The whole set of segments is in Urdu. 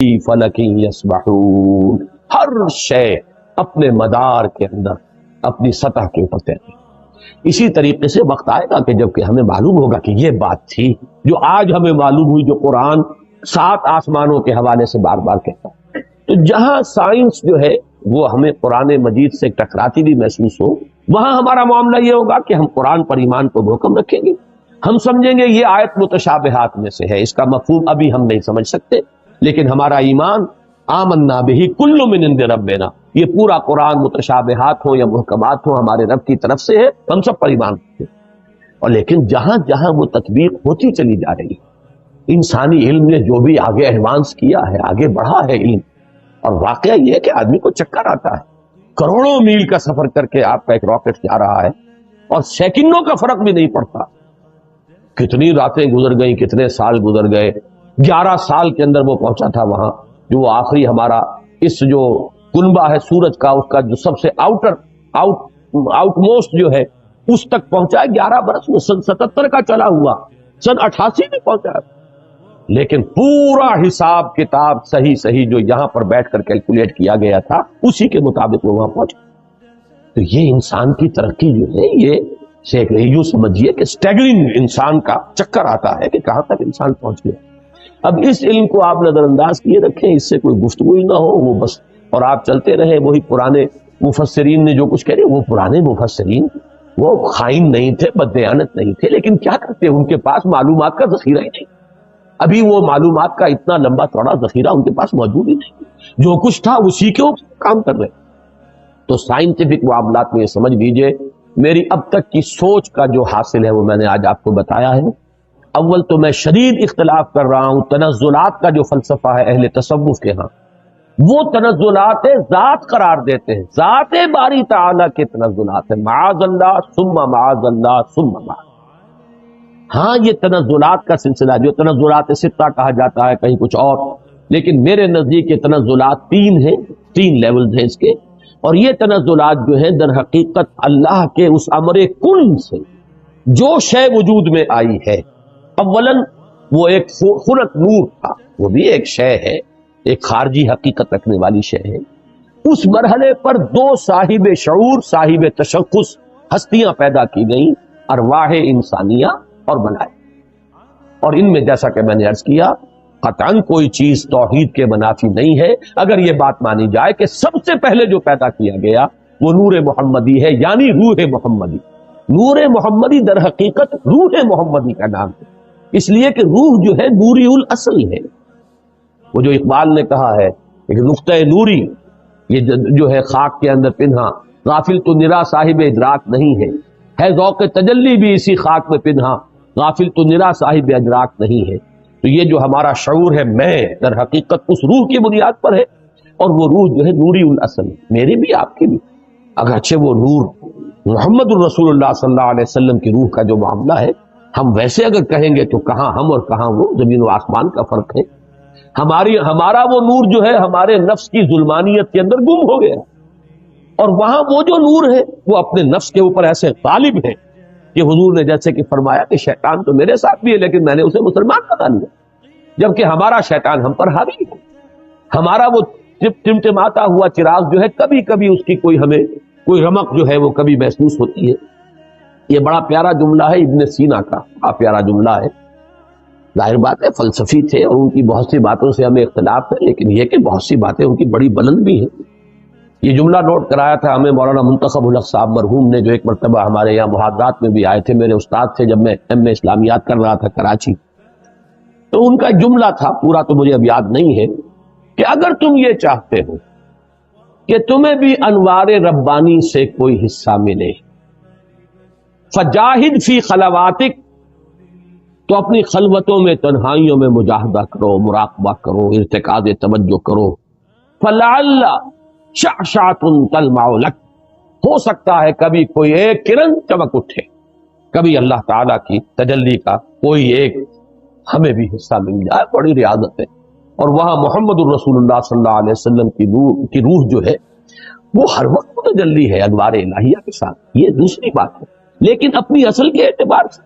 فلک یسبحون، ہر شے اپنے مدار کے اندر اپنی سطح کے اوپر تیرتی۔ اسی طریقے سے وقت آئے گا کہ جب کہ ہمیں معلوم ہوگا کہ یہ بات تھی جو آج ہمیں معلوم ہوئی، جو قرآن 7 آسمانوں کے حوالے سے بار بار کہتا ہے۔ تو جہاں سائنس جو ہے وہ ہمیں قرآن مجید سے ٹکراتی بھی محسوس ہو، وہاں ہمارا معاملہ یہ ہوگا کہ ہم قرآن پر ایمان کو محکم رکھیں گے، ہم سمجھیں گے یہ آیت متشابہات میں سے ہے، اس کا مفہوم ابھی ہم نہیں سمجھ سکتے، لیکن ہمارا ایمان آمنا بہ کل من عند ربنا، یہ پورا قرآن متشابہات ہو یا محکمات ہو ہمارے رب کی طرف سے ہے، ہم سب پر ایمان رکھتے ہیں۔ اور لیکن جہاں جہاں وہ تطبیق ہوتی چلی جا رہی ہے، انسانی علم نے جو بھی آگے ایڈوانس کیا ہے، آگے بڑھا ہے علم، اور واقعہ یہ ہے کہ آدمی کو چکر آتا ہے، کروڑوں میل کا سفر کر کے آپ کا ایک راکٹ جا رہا ہے اور سیکنڈوں کا فرق بھی نہیں پڑتا، کتنی راتیں گزر گئیں، کتنے سال گزر گئے، 11 سال کے اندر وہ پہنچا تھا وہاں، جو وہ آخری ہمارا اس جو کنبہ ہے سورج کا، اس کا جو سب سے آؤٹ موسٹ جو ہے اس تک پہنچا ہے 11 برس میں، سن 77 کا چلا ہوا، سن 88 میں پہنچا ہے، لیکن پورا حساب کتاب صحیح جو یہاں پر بیٹھ کر کیلکولیٹ کیا گیا تھا اسی کے مطابق وہ وہاں پہنچا۔ تو یہ انسان کی ترقی جو ہے، یہ یوں سمجھیے کہ سٹیگرنگ انسان کا چکر آتا ہے کہ کہاں تک انسان پہنچ گیا۔ اب اس علم کو آپ نظر انداز کیے رکھیں، اس سے کوئی گفتگو ہی نہ ہو، وہ بس اور آپ چلتے رہے وہی پرانے مفسرین نے جو کچھ کہہ رہے، وہ پرانے مفسرین وہ خائن نہیں تھے، بددیانت نہیں تھے، لیکن کیا کرتے، ان کے پاس معلومات کا ذخیرہ ہی نہیں، ابھی وہ معلومات کا اتنا لمبا چوڑا ذخیرہ ان کے پاس موجود ہی نہیں، جو کچھ تھا اسی کے اوپر کام کر رہے۔ تو سائنٹیفک معاملات میں یہ سمجھ لیجئے، میری اب تک کی سوچ کا جو حاصل ہے وہ میں نے آج آپ کو بتایا ہے۔ اول تو میں شدید اختلاف کر رہا ہوں تنزلات کا جو فلسفہ ہے اہل تصوف کے ہاں، وہ تنزلات ذات قرار دیتے ہیں، ذات باری تعالیٰ کے تنزلات ہیں، معاذ اللہ ثم معاذ اللہ ثم معاذ۔ ہاں یہ تنزلات کا سلسلہ جو تنزلات ستہ کہا جاتا ہے کہیں کچھ اور، لیکن میرے نزدیک یہ تنزلات 3 ہیں، 3 لیولز ہیں اس کے، اور یہ تنزلات جو ہیں در حقیقت اللہ کے اس امر کن سے جو شے وجود میں آئی ہے، اولاً وہ ایک خلق نور تھا، وہ بھی ایک شے ہے، ایک خارجی حقیقت رکھنے والی شے ہے، اس مرحلے پر 2 صاحب شعور، صاحب تشخص ہستیاں پیدا کی گئیں، ارواح انسانیہ اور ملائکہ، اور ان میں جیسا کہ میں نے عرض کیا قطعاً کوئی چیز توحید کے منافی نہیں ہے اگر یہ بات مانی جائے کہ سب سے پہلے جو پیدا کیا گیا وہ نور محمدی ہے، یعنی روح محمدی۔ نور محمدی در حقیقت روح محمدی کا نام ہے، اس لیے کہ روح جو ہے نوری الاصل ہے، وہ جو اقبال نے کہا ہے کہ نقطہ نوری یہ جو ہے خاک کے اندر پنہا، غافل تو نرا صاحب ادراک نہیں ہے ذوق تجلی بھی اسی خاک میں پنہا، غافل تو نرا صاحب ادراک نہیں ہے۔ تو یہ جو ہمارا شعور ہے میں در حقیقت اس روح کی بنیاد پر ہے، اور وہ روح جو ہے نوری الاصل ہے، میری بھی آپ کی بھی، اگرچہ وہ نور محمد الرسول اللہ صلی اللہ علیہ وسلم کی روح کا جو معاملہ ہے، ہم ویسے اگر کہیں گے تو کہاں ہم اور کہاں وہ، زمین و آسمان کا فرق ہے۔ ہمارا وہ نور جو ہے ہمارے نفس کی ظلمانیت کے اندر گم ہو گیا، اور وہاں وہ جو نور ہے وہ اپنے نفس کے اوپر ایسے غالب ہے کہ حضور نے جیسے کہ فرمایا کہ شیطان تو میرے ساتھ بھی ہے لیکن میں نے اسے مسلمان بنا لیا، جبکہ ہمارا شیطان ہم پر حاوی ہے، ہمارا وہ ٹمٹماتا ہوا چراغ جو ہے کبھی کبھی اس کی ہمیں کوئی رمق جو ہے وہ کبھی محسوس ہوتی ہے۔ یہ بڑا پیارا جملہ ہے ابن سینا کا، بڑا پیارا جملہ ہے، ظاہر بات ہے فلسفی تھے اور ان کی بہت سی باتوں سے ہمیں اختلاف ہے، لیکن یہ کہ بہت سی باتیں ان کی بڑی بلند بھی ہیں۔ یہ جملہ نوٹ کرایا تھا ہمیں مولانا منتخب الحق صاحب مرحوم نے، جو ایک مرتبہ ہمارے یہاں محاضرات میں بھی آئے تھے، میرے استاد تھے جب میں ایم اے اسلامیات کر رہا تھا کراچی، تو ان کا جملہ تھا، پورا تو مجھے اب یاد نہیں ہے، کہ اگر تم یہ چاہتے ہو کہ تمہیں بھی انوار ربانی سے کوئی حصہ ملے، فجاہد فی خلواتک، تو اپنی خلوتوں میں تنہائیوں میں مجاہدہ کرو، مراقبہ کرو، ارتکاز توجہ کرو، فلعل شعشعۃ تلمع لک، ہو سکتا ہے کبھی کوئی ایک کرن چمک اٹھے، کبھی اللہ تعالیٰ کی تجلی کا کوئی ایک ہمیں بھی حصہ مل جائے، بڑی ریاضت ہے۔ اور وہاں محمد الرسول اللہ صلی اللہ علیہ وسلم کی روح جو ہے وہ ہر وقت متجلی ہے انوار الہیہ کے ساتھ، یہ دوسری بات ہے، لیکن اپنی اصل کے اعتبار سے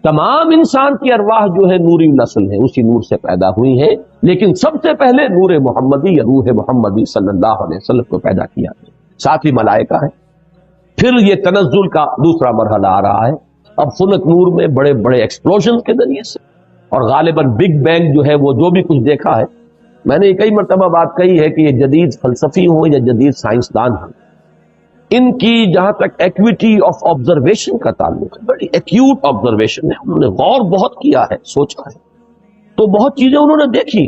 تمام انسان کی ارواح جو ہے نوری نسل ہے، اسی نور سے پیدا ہوئی ہیں، لیکن سب سے پہلے نور محمدی یا روح محمدی صلی اللہ علیہ وسلم کو پیدا کیا گیا، ساتھ ہی ملائکہ ہے۔ پھر یہ تنزل کا دوسرا مرحلہ آ رہا ہے، اب فلک نور میں بڑے بڑے ایکسپلوژن کے ذریعے سے، اور غالباً بگ بینگ جو ہے وہ جو بھی کچھ دیکھا ہے، میں نے کئی مرتبہ بات کہی ہے کہ یہ جدید فلسفی ہوں یا جدید سائنسدان ہوں، ان کی جہاں تک ایکویٹی آف آبزرویشن کا تعلق ہے، بڑی ایکیوٹ آبزرویشن ہے، انہوں نے غور بہت کیا ہے، سوچا ہے، تو بہت چیزیں انہوں نے دیکھی،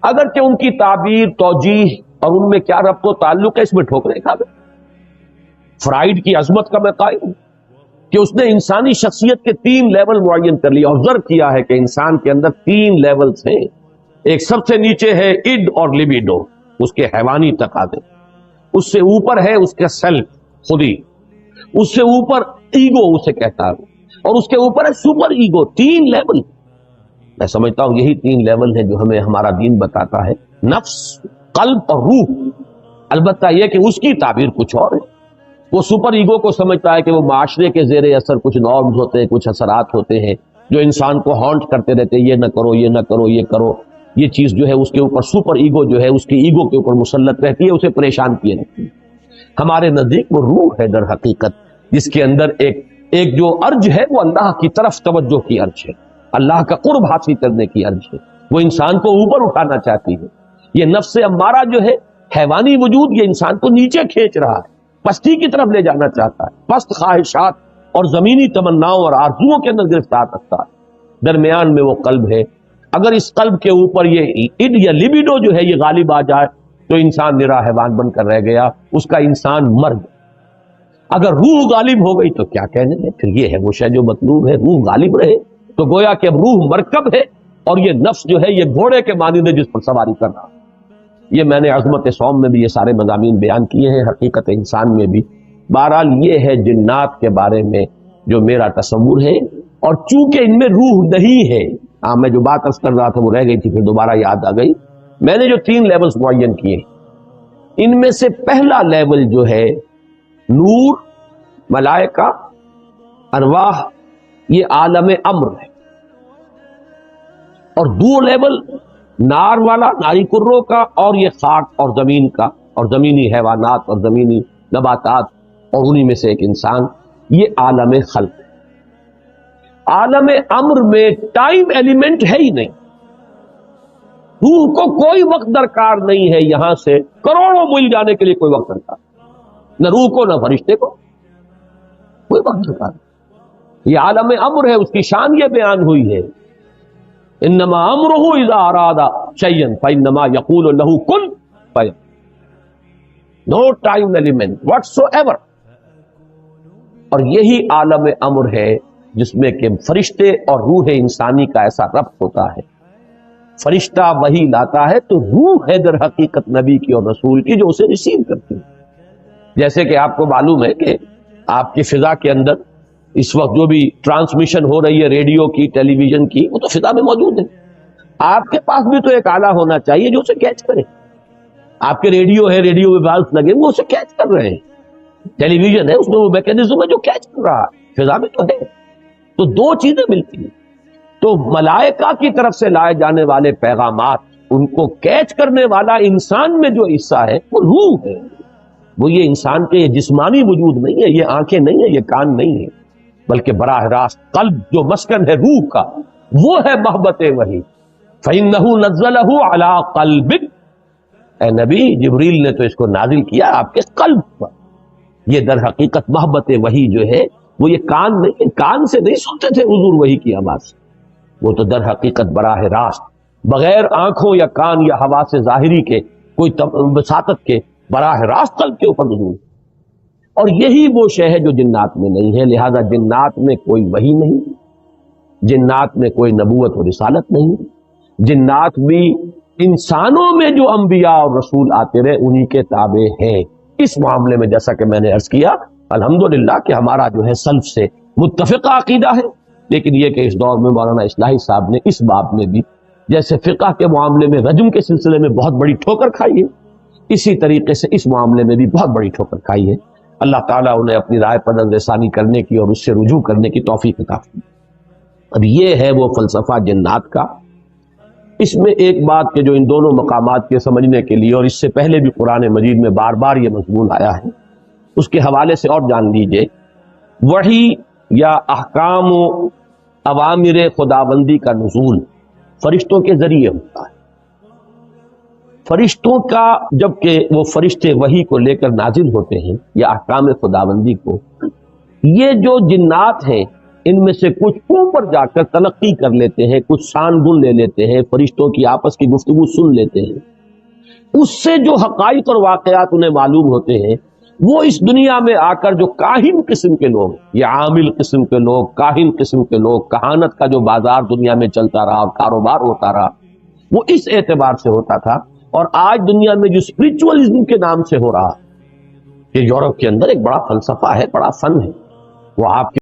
اگرچہ ان کی تعبیر، توجیہ اور ان میں کیا ربط و تعلق ہے، اس میں ٹھوکریں کھا گئے۔ فرائیڈ کی عظمت کا میں قائل ہوں کہ اس نے انسانی شخصیت کے 3 لیول معین کر لیا، آبزرو کیا ہے کہ انسان کے اندر 3 لیولز ہیں، ایک سب سے نیچے ہے اڈ اور لیبیڈو، اس کے حیوانی تقاضے، اس سے اوپر ہے اس کا سیلف، خودی، اس سے اوپر ایگو اسے کہتا ہے، اور اس کے اوپر ہے سپر ایگو۔ 3 لیول، میں سمجھتا ہوں یہی 3 لیول ہیں جو ہمیں ہمارا دین بتاتا ہے، نفس، قلب اور روح۔ البتہ یہ کہ اس کی تعبیر کچھ اور ہے، وہ سپر ایگو کو سمجھتا ہے کہ وہ معاشرے کے زیر اثر کچھ نارمز ہوتے ہیں، کچھ اثرات ہوتے ہیں جو انسان کو ہانٹ کرتے رہتے ہیں، یہ نہ کرو، یہ نہ کرو، یہ کرو، یہ چیز جو ہے اس کے اوپر سپر ایگو جو ہے اس کی ایگو کے اوپر مسلط رہتی ہے، اسے پریشان کیے رہتی ہے۔ ہمارے نزدیک وہ روح ہے در حقیقت، جس کے اندر ایک جو ارج ہے وہ اللہ کی طرف توجہ کی ارج ہے، اللہ کا قرب حاصل کرنے کی ارج ہے، وہ انسان کو اوپر اٹھانا چاہتی ہے۔ یہ نفس امارہ جو ہے، حیوانی وجود، یہ انسان کو نیچے کھینچ رہا ہے، پستی کی طرف لے جانا چاہتا ہے، پست خواہشات اور زمینی تمناؤں اور آرزوؤں کے اندر گرفتار رکھتا ہے۔ درمیان میں وہ قلب ہے، اگر اس قلب کے اوپر یہ اڈ یا لیبیڈو جو ہے یہ غالب آ جائے تو انسان نرا حیوان بن کر رہ گیا، اس کا انسان مر گیا۔ اگر روح غالب ہو گئی تو کیا کہنے ہے، پھر یہ ہے وہ شے جو مطلوب ہے، روح غالب رہے تو گویا کہ اب روح مرکب ہے اور یہ نفس جو ہے یہ گھوڑے کے مانند ہے جس پر سواری کر رہا۔ یہ میں نے عظمت صوم میں بھی یہ سارے مضامین بیان کیے ہیں، حقیقت انسان میں بھی۔ بہرحال یہ ہے جنات کے بارے میں جو میرا تصور ہے، اور چونکہ ان میں روح نہیں ہے، میں جو بات عرض کر رہا تھا وہ رہ گئی تھی، پھر دوبارہ یاد آ گئی۔ میں نے جو 3 لیولز معین کیے، ان میں سے پہلا لیول جو ہے نور، ملائکہ، ارواح، یہ عالم امر ہے، اور 2 لیول نار والا، ناری کروں کا، اور یہ خاک اور زمین کا، اور زمینی حیوانات اور زمینی نباتات، اور انہی میں سے ایک انسان، یہ عالم خلق ہے۔ عالم امر میں ٹائم ایلیمنٹ ہے ہی نہیں، روح کو کوئی وقت درکار نہیں ہے، یہاں سے کروڑوں میل جانے کے لیے کوئی وقت درکار، نہ روح کو نہ فرشتے کو کوئی وقت درکار نہیں۔ یہ عالم امر ہے، اس کی شان یہ بیان ہوئی ہے، انما امرہ اذا اراد شیئا فانما یقول له کن فیکون، نو ٹائم ایلیمنٹ واٹس ایور۔ اور یہی عالم امر ہے جس میں کہ فرشتے اور روح انسانی کا ایسا ربط ہوتا ہے، فرشتہ وحی لاتا ہے تو روح ہے در حقیقت نبی کی اور رسول کی جو اسے ریسیو کرتی ہے۔ جیسے کہ آپ کو معلوم ہے کہ آپ کی فضا کے اندر اس وقت جو بھی ٹرانسمیشن ہو رہی ہے ریڈیو کی، ٹیلی ویژن کی، وہ تو فضا میں موجود ہے، آپ کے پاس بھی تو ایک آلہ ہونا چاہیے جو اسے کیچ کرے۔ آپ کے ریڈیو ہے، ریڈیو میں والوز لگے وہ اسے کیچ کر رہے ہیں، ٹیلی ویژن ہے اس میں وہ میکینزم ہے جو کیچ کر رہا ہے، فضا میں تو ہے۔ تو 2 چیزیں ملتی ہیں، تو ملائکہ کی طرف سے لائے جانے والے پیغامات، ان کو کیچ کرنے والا انسان میں جو حصہ ہے وہ روح ہے، وہ یہ انسان کے یہ جسمانی وجود نہیں ہے، یہ آنکھیں نہیں ہے، یہ کان نہیں ہے، بلکہ براہ راست قلب جو مسکن ہے روح کا، وہ ہے محبت وحی۔ فَإِنَّهُ نَزَّلَهُ عَلَىٰ قَلْبِكَ، اے نبی جبریل نے تو اس کو نازل کیا آپ کے قلب پر۔ یہ در حقیقت محبت وحی جو ہے وہ یہ کان سے نہیں سنتے تھے حضور وحی کی آواز، وہ تو در حقیقت براہ راست بغیر آنکھوں یا کان یا حواس ظاہری کے، کوئی وساطت کے، براہ راست قلب کے اوپر نزول۔ اور یہی وہ شے ہے جو جنات میں نہیں ہے، لہذا جنات میں کوئی وحی نہیں، جنات میں کوئی نبوت و رسالت نہیں، جنات بھی انسانوں میں جو انبیاء اور رسول آتے رہے انہی کے تابع ہیں۔ اس معاملے میں جیسا کہ میں نے عرض کیا الحمدللہ کہ ہمارا جو ہے سلف سے متفقہ عقیدہ ہے، لیکن یہ کہ اس دور میں مولانا اصلاحی صاحب نے اس باب میں بھی جیسے فقہ کے معاملے میں رجم کے سلسلے میں بہت بڑی ٹھوکر کھائی ہے، اسی طریقے سے اس معاملے میں بھی بہت بڑی ٹھوکر کھائی ہے۔ اللہ تعالیٰ انہیں اپنی رائے پر نظر ثانی کرنے کی اور اس سے رجوع کرنے کی توفیق عطا فرمائے۔ اب یہ ہے وہ فلسفہ جنات کا۔ اس میں ایک بات کہ جو ان دونوں مقامات کے سمجھنے کے لیے، اور اس سے پہلے بھی قرآن مجید میں بار بار یہ مضمون آیا ہے، اس کے حوالے سے اور جان لیجئے، وحی یا احکام و اوامر خداوندی کا نزول فرشتوں کے ذریعے ہوتا ہے۔ فرشتوں کا جبکہ وہ فرشتے وحی کو لے کر نازل ہوتے ہیں یا احکام خداوندی کو، یہ جو جنات ہیں ان میں سے کچھ اوپر جا کر تلقی کر لیتے ہیں، کچھ شان گن لے لیتے ہیں، فرشتوں کی آپس کی گفتگو سن لیتے ہیں، اس سے جو حقائق اور واقعات انہیں معلوم ہوتے ہیں وہ اس دنیا میں آ کر جو کاہن قسم کے لوگ، یہ عامل قسم کے لوگ، کاہن قسم کے لوگ، کہانت کا جو بازار دنیا میں چلتا رہا اور کاروبار ہوتا رہا، وہ اس اعتبار سے ہوتا تھا۔ اور آج دنیا میں جو اسپرچوئلزم کے نام سے ہو رہا، یہ یورپ کے اندر ایک بڑا فلسفہ ہے، بڑا فن ہے، وہ آپ